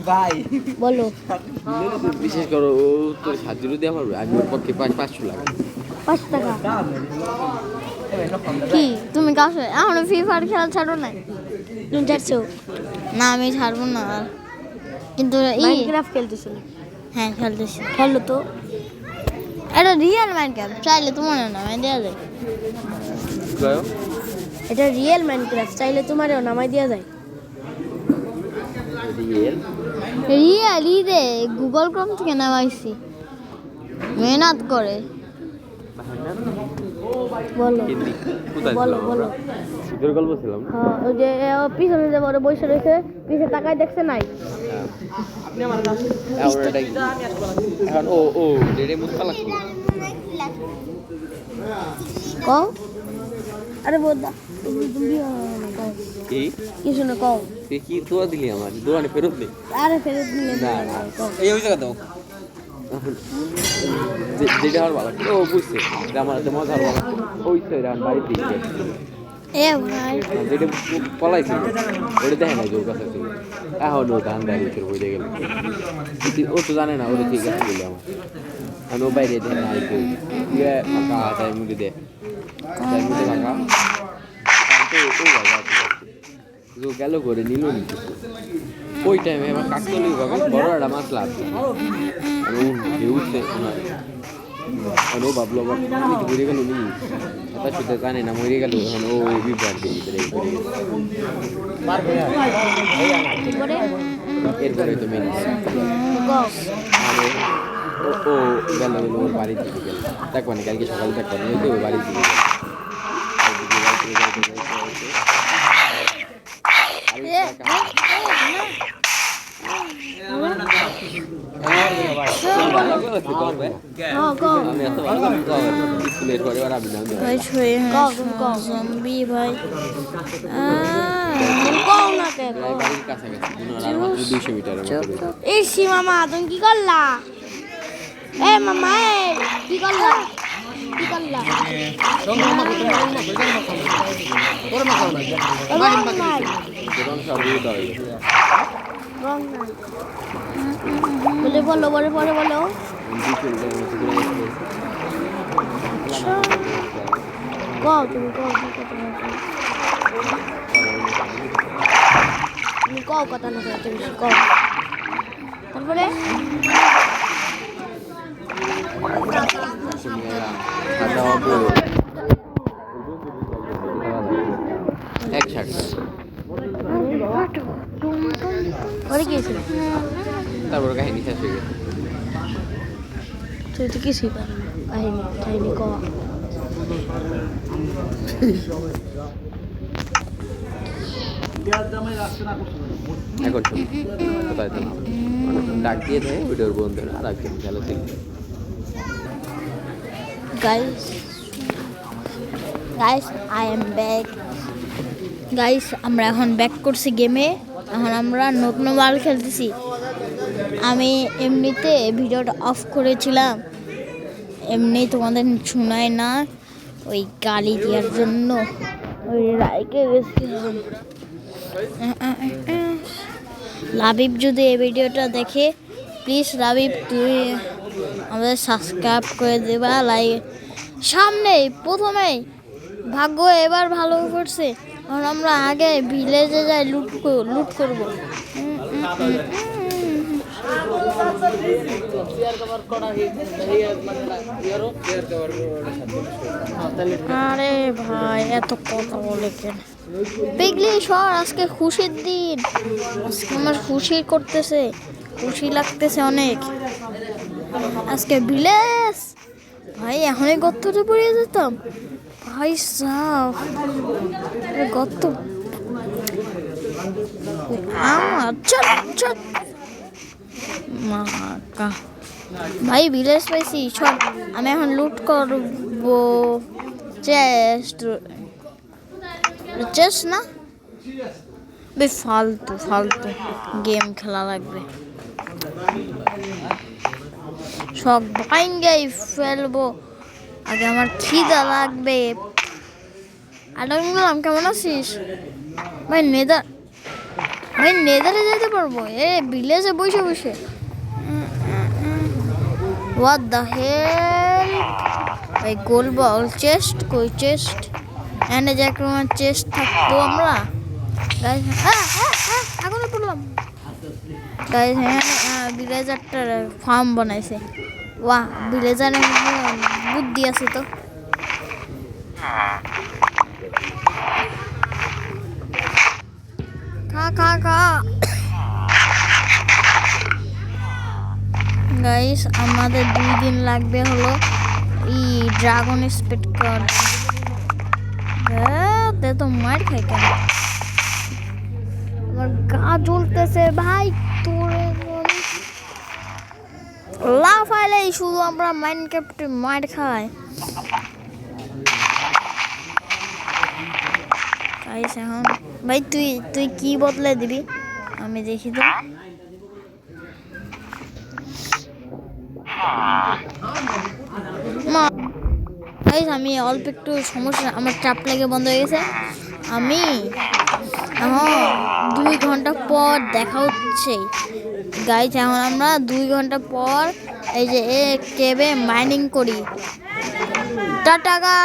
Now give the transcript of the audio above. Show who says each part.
Speaker 1: ভাই
Speaker 2: বলো
Speaker 3: বিশেষ করে ও তোর সাহায্য দিয়ে আমার আমি ওর পক্ষে 500 লাগে
Speaker 2: 5 টাকা কি তুমি কাছে এখন ফ্রি ফায়ার খেলা ছাড়ো না তুমি ছাড়ছো না আমি ছাড়বো না কিন্তু মাইনক্রাফট খেলতেছিল হ্যাঁ খেলতেছি খেলো তো এটা রিয়েল মাইনক্রাফট চাইলে তোমার নামাই দেওয়া যায় এটা রিয়েল মাইনক্রাফট চাইলে তোমারও নামাই দেওয়া যায় রিয়েল রে গুগল ক্রোম থেকে নামাইছি মেহনত করে বলো বলো বলো
Speaker 3: সুদের গল্প ছিলাম
Speaker 2: হ্যাঁ ওই যে পিছনে যে বড় বসে রয়েছে পিছে তাকায় দেখছে নাই
Speaker 3: এখন ও ডেড়ে মুখ লাগছে
Speaker 2: কও আরে বোদা
Speaker 3: কি
Speaker 2: কিছু না কও
Speaker 3: তুই কি দোয়া দিলি আমার দোয়ানে ফেরত দে
Speaker 2: আরে ফেরত দিলে
Speaker 3: না না এই ওই জায়গা দাও যেটা আর ভালো ও বুঝছে আমার মজা আর ভালো ওই তো রান বাড়ি দিকে
Speaker 2: এ ভাই
Speaker 3: যেটা পলাইছিল ওটা দেখে না যে ওর কাছে ছিল এখন ও ধান দাঁড়িয়ে ছিল বুঝে গেল ও তো জানে না ওটা ঠিক আছে বলে আমার আর ও বাইরে দেখে না কেউ ইয়ে ফাঁকা তাই মুড়ি দে তাই মুড়ি ফাঁকা ও গেল করে নিল নিতে ওই টাইমে আমার কাকতলি ভাবে বড় একটা মাছ লাগছে আর ও উঠছে আর ও ভাবলো আবার ঘুরে গেল নি কথা শুধু জানে না মরে গেল এখন ও বিভ্রাট দিয়ে এরপরে তো মেন ও গেল ওর বাড়ির দিকে গেল দেখবো না কালকে সকালে দেখবো না ওই বাড়ির দিকে
Speaker 2: মামা তুমি কি করলা এ মামা কি করলা কি করলা বলে বলো বলে পরে বলো কও তুমি কও তুমি কও কথা না তুমি কও তারপরে
Speaker 3: তারপর কাহিনী শেষ হয়ে গেছে
Speaker 2: তুই তো কিছুই পারবি কাহিনী কাহিনী কওয়া
Speaker 3: এখন কোথায় তো ডাক দিয়ে দেয় ভিডিওর বন্ধুরা আর একজন খেলা শিখবে
Speaker 2: guys I am back guys আমরা এখন ব্যাক করছি গেমে এখন আমরা নতুন বল খেলতেছি আমি এমনিতে ভিডিওটা অফ করেছিলাম এমনি তোমাদের শোনায় না ওই গালি দেওয়ার জন্য ওই রাইকে গেছিলাম লাবিব যদি এই ভিডিওটা দেখে প্লিজ লাবিব তুই আমাদের সাবস্ক্রাইব করে দেবা লাইক সামনেই প্রথমেই ভাগ্য এবার ভালো করছে আর আমরা আগে ভিলেজে যাই লুট করব আরে ভাই এত কথা বলে কেন পিগলি সর আজকে খুশির দিন আজকে আমার খুশি করতেছে খুশি লাগতেছে অনেক আজকে ভিলেজ ভাই এখনই গর্তটা পড়ে যেতাম ভাই সাহ গর্ত আমার চল চল মাকা ভাই ভিলেজ পাইছি সব আমি এখন লুট করবো চেস্ট না বে ফালতু ফালতু গেম খেলা লাগবে সব ভাঙ্গাই ফেলবো আগে আমার খিদা লাগবে আডাম কেমন আছিস ভাই নেদার আমি নেদারে যেতে পারবো ভিলেজে বসে বসে হোয়াট দ্য হেল ভাই গোল বল চেস্ট কই চেস্ট এনে যে একটা চেস্ট থাকতো আমরা গাইস এখনো পড়লাম গাইস হ্যাঁ ভিলেজারটা ফার্ম বানাইছে বাহ ভিলেজারে বুদ্ধি আছে তো খা গাইস আমাদের 2 দিন লাগবে হলো ড্রাগন স্পিড কার্ড তে তো মার খাই কেন আমার গা জ্বলতেছে ভাই তোরে লাফাইলে শুধু আমরা মাইনক্রাফটে মার খাই গাইস এখন ভাই তুই কি বদলে দিবি আমি দেখি তো গাইস আমি অল্প একটু সমস্যা আমার চাপ লেগে বন্ধ হয়ে গেছে আমি এখন 2 ঘন্টা পর দেখা হচ্ছে গাইস এখন আমরা 2 ঘন্টা পর এই যে কেবে মাইনিং করি টাটা।